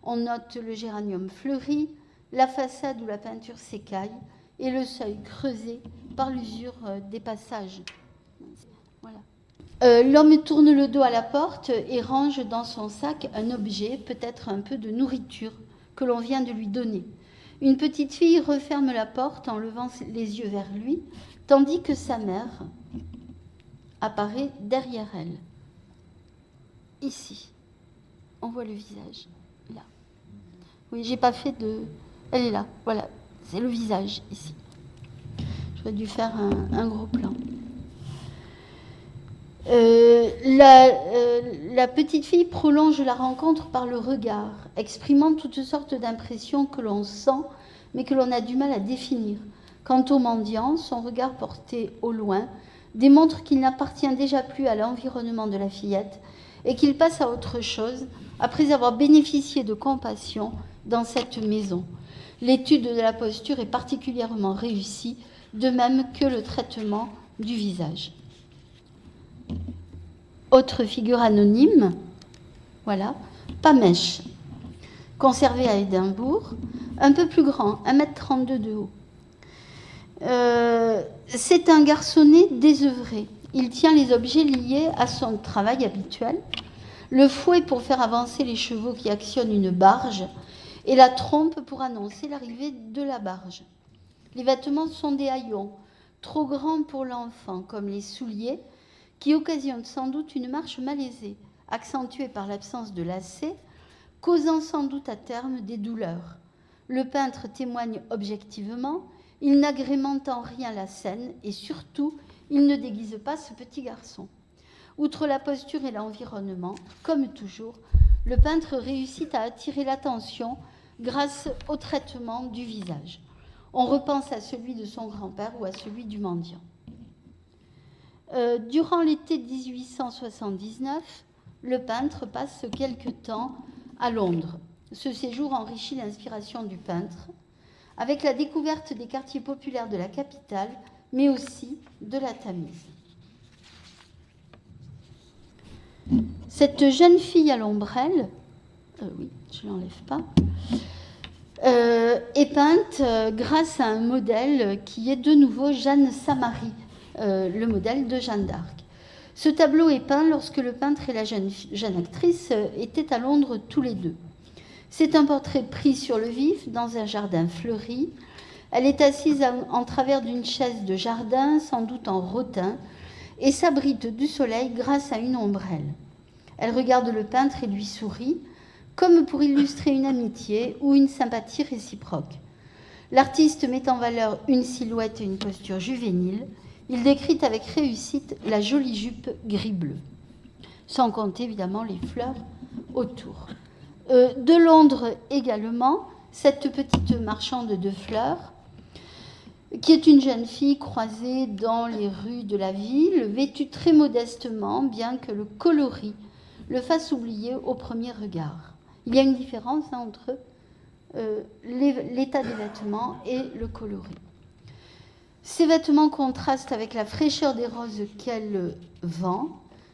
On note le géranium fleuri, la façade où la peinture s'écaille et le seuil creusé par l'usure des passages. Voilà. L'homme tourne le dos à la porte et range dans son sac un objet, peut-être un peu de nourriture, que l'on vient de lui donner. Une petite fille referme la porte en levant les yeux vers lui, tandis que sa mère apparaît derrière elle. Ici, on voit le visage, là. Oui, j'ai pas fait de... Elle est là, voilà, c'est le visage, ici. J'aurais dû faire un gros plan. La petite fille prolonge la rencontre par le regard, exprimant toutes sortes d'impressions que l'on sent, mais que l'on a du mal à définir. Quant au mendiant, son regard porté au loin démontre qu'il n'appartient déjà plus à l'environnement de la fillette et qu'il passe à autre chose après avoir bénéficié de compassion dans cette maison. L'étude de la posture est particulièrement réussie, de même que le traitement du visage. Autre figure anonyme, voilà, Pamèche, conservé à Édimbourg, un peu plus grand, 1,32 m de haut. C'est un garçonnet désœuvré. Il tient les objets liés à son travail habituel, le fouet pour faire avancer les chevaux qui actionnent une barge et la trompe pour annoncer l'arrivée de la barge. Les vêtements sont des haillons, trop grands pour l'enfant, comme les souliers, qui occasionnent sans doute une marche malaisée, accentuée par l'absence de lacets, causant sans doute à terme des douleurs. Le peintre témoigne objectivement, il n'agrémente en rien la scène et surtout, il ne déguise pas ce petit garçon. Outre la posture et l'environnement, comme toujours, le peintre réussit à attirer l'attention grâce au traitement du visage. On repense à celui de son grand-père ou à celui du mendiant. Durant l'été 1879, le peintre passe quelque temps à Londres. Ce séjour enrichit l'inspiration du peintre, avec la découverte des quartiers populaires de la capitale, mais aussi de la Tamise. Cette jeune fille à l'ombrelle, oui, je ne l'enlève pas, est peinte grâce à un modèle qui est de nouveau Jeanne Samary, le modèle de Jeanne d'Arc. Ce tableau est peint lorsque le peintre et la jeune actrice étaient à Londres tous les deux. C'est un portrait pris sur le vif dans un jardin fleuri. Elle est assise en travers d'une chaise de jardin, sans doute en rotin, et s'abrite du soleil grâce à une ombrelle. Elle regarde le peintre et lui sourit, comme pour illustrer une amitié ou une sympathie réciproque. L'artiste met en valeur une silhouette et une posture juvénile. Il décrit avec réussite la jolie jupe gris-bleu, sans compter évidemment les fleurs autour. De Londres également, cette petite marchande de fleurs, qui est une jeune fille croisée dans les rues de la ville, vêtue très modestement, bien que le coloris le fasse oublier au premier regard. Il y a une différence entre l'état des vêtements et le coloris. Ces vêtements contrastent avec la fraîcheur des roses qu'elle vend,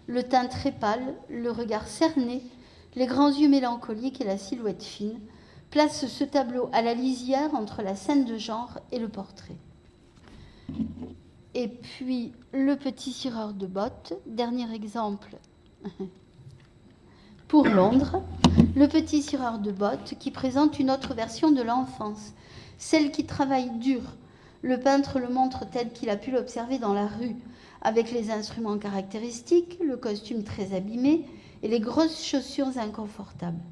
le teint très pâle, le regard cerné, les grands yeux mélancoliques et la silhouette fine placent ce tableau à la lisière entre la scène de genre et le portrait. Et puis, le petit cireur de bottes, dernier exemple pour Londres, le petit cireur de bottes qui présente une autre version de l'enfance, celle qui travaille dur. Le peintre le montre tel qu'il a pu l'observer dans la rue, avec les instruments caractéristiques, le costume très abîmé et les grosses chaussures inconfortables.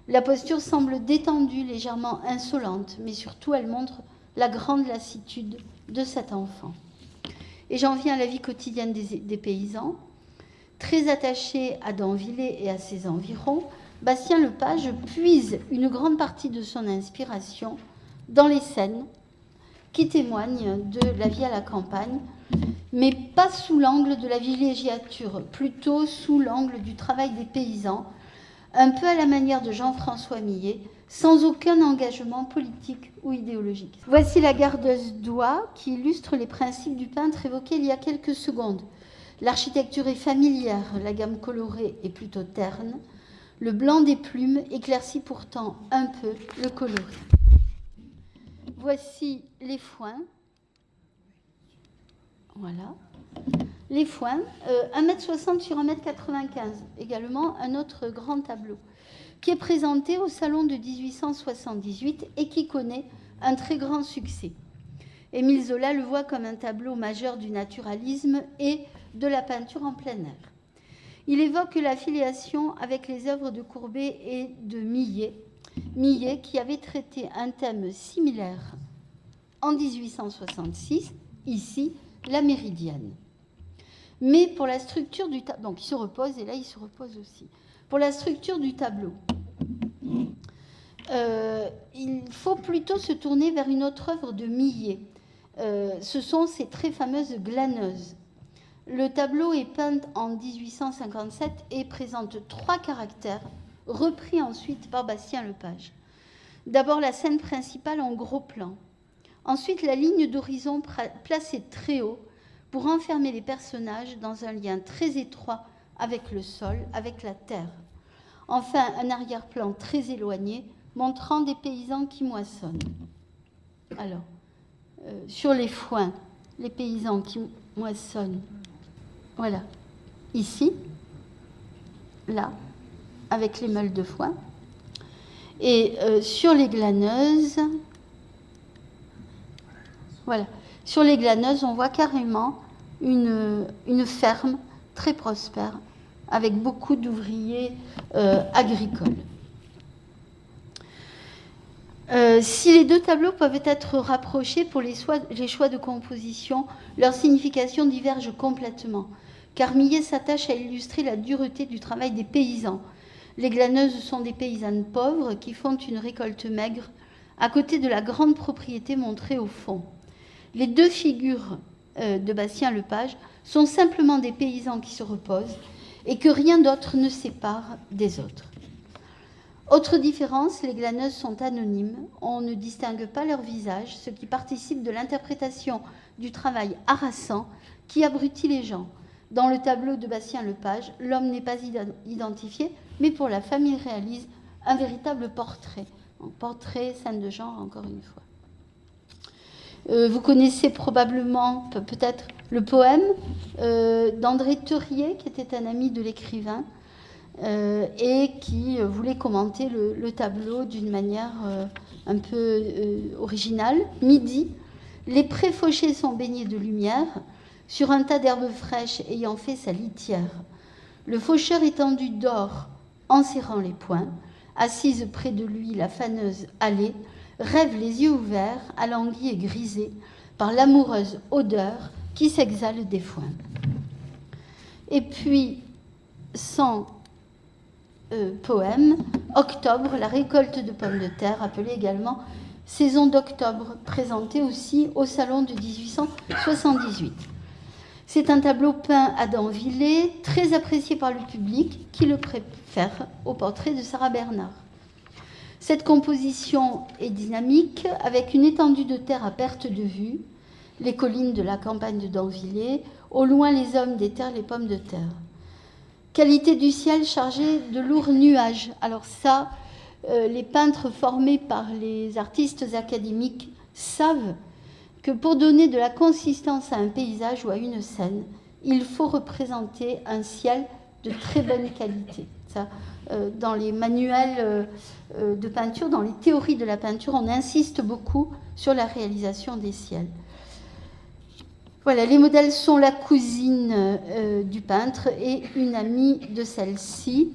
La posture semble détendue, légèrement insolente, mais surtout elle montre la grande lassitude de cet enfant. Et j'en viens à la vie quotidienne des paysans. Très attaché à Danvillers et à ses environs, Bastien Lepage puise une grande partie de son inspiration dans les scènes qui témoignent de la vie à la campagne, mais pas sous l'angle de la villégiature, plutôt sous l'angle du travail des paysans, un peu à la manière de Jean-François Millet, sans aucun engagement politique ou idéologique. Voici la gardeuse d'oie qui illustre les principes du peintre évoqués il y a quelques secondes. L'architecture est familière, la gamme colorée est plutôt terne. Le blanc des plumes éclaircit pourtant un peu le coloris. Voici les foins. Voilà. Les foins, 1,60 m sur 1,95 m, également un autre grand tableau, qui est présenté au Salon de 1878 et qui connaît un très grand succès. Émile Zola le voit comme un tableau majeur du naturalisme et de la peinture en plein air. Il évoque la filiation avec les œuvres de Courbet et de Millet, qui avait traité un thème similaire en 1866, ici, la méridienne. Mais pour la structure du tableau, donc il se repose, et là il se repose aussi. Pour la structure du tableau, il faut plutôt se tourner vers une autre œuvre de Millet. Ce sont ces très fameuses glaneuses. Le tableau est peint en 1857 et présente 3 caractères, repris ensuite par Bastien Lepage. D'abord la scène principale en gros plan. Ensuite la ligne d'horizon placée très haut pour enfermer les personnages dans un lien très étroit avec le sol, avec la terre. Enfin, un arrière-plan très éloigné montrant des paysans qui moissonnent. Alors, sur les foins, les paysans qui moissonnent. Voilà, ici, là, avec les meules de foin. Et sur les glaneuses, voilà, sur les glaneuses, on voit carrément une ferme très prospère, avec beaucoup d'ouvriers agricoles. Si les deux tableaux peuvent être rapprochés pour les choix de composition, leur signification diverge complètement, car Millet s'attache à illustrer la dureté du travail des paysans. Les glaneuses sont des paysannes pauvres qui font une récolte maigre à côté de la grande propriété montrée au fond. Les deux figures de Bastien Lepage sont simplement des paysans qui se reposent et que rien d'autre ne sépare des autres. Autre différence, les glaneuses sont anonymes, on ne distingue pas leur visage, ce qui participe de l'interprétation du travail harassant qui abrutit les gens. Dans le tableau de Bastien Lepage, l'homme n'est pas identifié, mais pour la femme, il réalise un véritable portrait. Un portrait, scène de genre, encore une fois. Vous connaissez probablement, peut-être, le poème d'André Theuriet, qui était un ami de l'écrivain, et qui voulait commenter le tableau d'une manière un peu originale. Midi, les prés fauchés sont baignés de lumière, sur un tas d'herbes fraîches ayant fait sa litière. Le faucheur étendu dort en serrant les poings. assise près de lui, la faneuse allée, rêve les yeux ouverts, alanguie et grisée par l'amoureuse odeur qui s'exhale des foins. Et puis, son poème, Octobre, la récolte de pommes de terre, appelée également Saison d'octobre, présenté aussi au Salon de 1878. C'est un tableau peint à Danvillers, très apprécié par le public, qui le préfère au portrait de Sarah Bernard. Cette composition est dynamique, avec une étendue de terre à perte de vue, les collines de la campagne de Danvillers, au loin les hommes des terres, les pommes de terre. Qualité du ciel chargé de lourds nuages. Alors ça, les peintres formés par les artistes académiques savent que pour donner de la consistance à un paysage ou à une scène, il faut représenter un ciel de très bonne qualité. Ça, dans les manuels de peinture, dans les théories de la peinture, on insiste beaucoup sur la réalisation des ciels. Voilà, les modèles sont la cousine du peintre et une amie de celle-ci.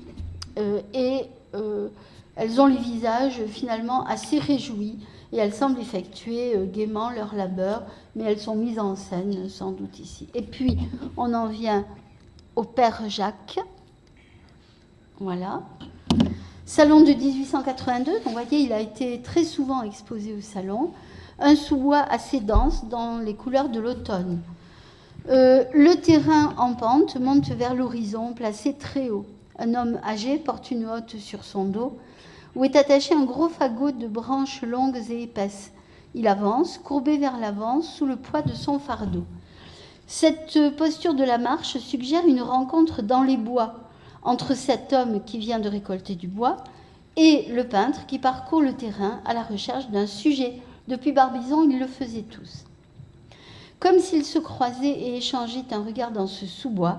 Elles ont les visages finalement assez réjouis et elles semblent effectuer gaiement leur labeur, mais elles sont mises en scène sans doute ici. Et puis, on en vient au père Jacques. Voilà. Salon de 1882, donc vous voyez, il a été très souvent exposé au salon. Un sous-bois assez dense dans les couleurs de l'automne. Le terrain en pente monte vers l'horizon, placé très haut. Un homme âgé porte une hotte sur son dos, où est attaché un gros fagot de branches longues et épaisses. Il avance, courbé vers l'avant, sous le poids de son fardeau. Cette posture de la marche suggère une rencontre dans les bois, entre cet homme qui vient de récolter du bois et le peintre qui parcourt le terrain à la recherche d'un sujet. Depuis Barbizon, ils le faisaient tous. Comme s'ils se croisaient et échangeaient un regard dans ce sous-bois,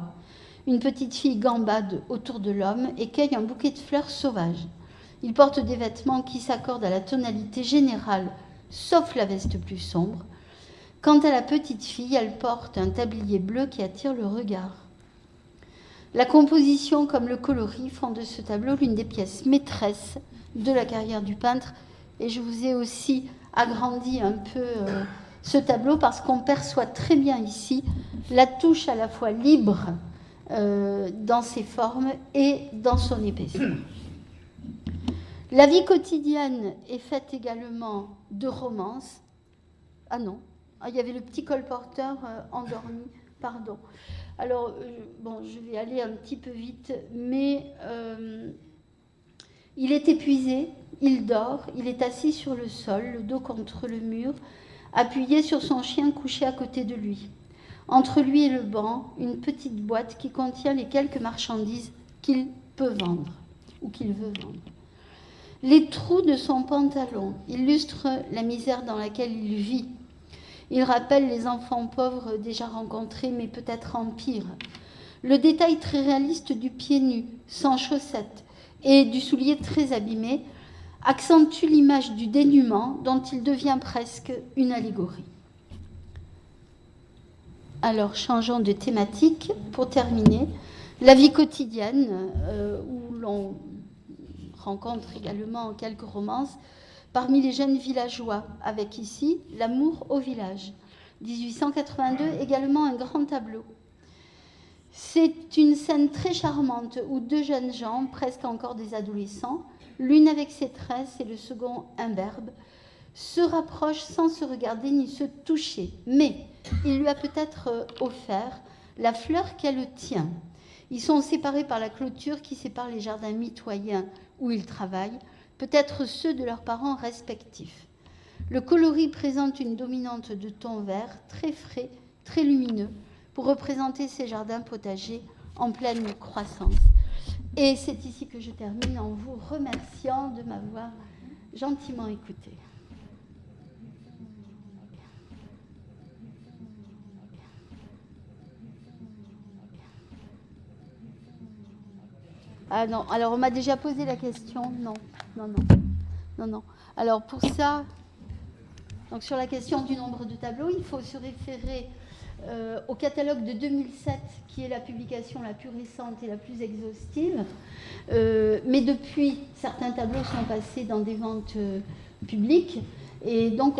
une petite fille gambade autour de l'homme et cueille un bouquet de fleurs sauvages. Il porte des vêtements qui s'accordent à la tonalité générale, sauf la veste plus sombre. Quant à la petite fille, elle porte un tablier bleu qui attire le regard. La composition comme le coloris font de ce tableau l'une des pièces maîtresses de la carrière du peintre. Et je vous ai aussi agrandi un peu ce tableau parce qu'on perçoit très bien ici la touche à la fois libre dans ses formes et dans son épaisseur. La vie quotidienne est faite également de romances. Ah non, il y avait le petit colporteur endormi, pardon. Alors, bon, je vais aller un petit peu vite, mais il est épuisé, il dort, il est assis sur le sol, le dos contre le mur, appuyé sur son chien couché à côté de lui. Entre lui et le banc, une petite boîte qui contient les quelques marchandises qu'il peut vendre ou qu'il veut vendre. Les trous de son pantalon illustrent la misère dans laquelle il vit. Il rappelle les enfants pauvres déjà rencontrés, mais peut-être en pire. Le détail très réaliste du pied nu, sans chaussettes, et du soulier très abîmé accentue l'image du dénuement dont il devient presque une allégorie. Alors, changeons de thématique pour terminer. La vie quotidienne, où l'on rencontre également quelques romances, parmi les jeunes villageois, avec ici L'amour au village. 1882, également un grand tableau. C'est une scène très charmante où deux jeunes gens, presque encore des adolescents, l'une avec ses tresses et le second imberbe, se rapprochent sans se regarder ni se toucher. Mais il lui a peut-être offert la fleur qu'elle tient. Ils sont séparés par la clôture qui sépare les jardins mitoyens où ils travaillent, peut-être ceux de leurs parents respectifs. Le coloris présente une dominante de ton vert, très frais, très lumineux, pour représenter ces jardins potagers en pleine croissance. Et c'est ici que je termine en vous remerciant de m'avoir gentiment écouté. Ah non, alors on m'a déjà posé la question. Non. Alors pour ça, donc sur la question du nombre de tableaux, il faut se référer au catalogue de 2007, qui est la publication la plus récente et la plus exhaustive. Mais depuis, certains tableaux sont passés dans des ventes publiques. Et donc,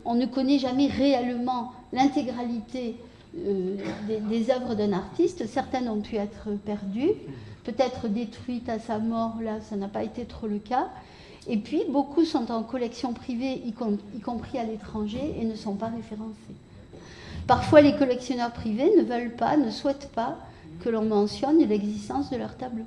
on ne connaît jamais réellement l'intégralité des œuvres d'un artiste. Certaines ont pu être perdues, peut-être détruites à sa mort. Là, ça n'a pas été trop le cas. Et puis, beaucoup sont en collection privée, y compris à l'étranger, et ne sont pas référencés. Parfois, les collectionneurs privés ne veulent pas, ne souhaitent pas que l'on mentionne l'existence de leurs tableaux.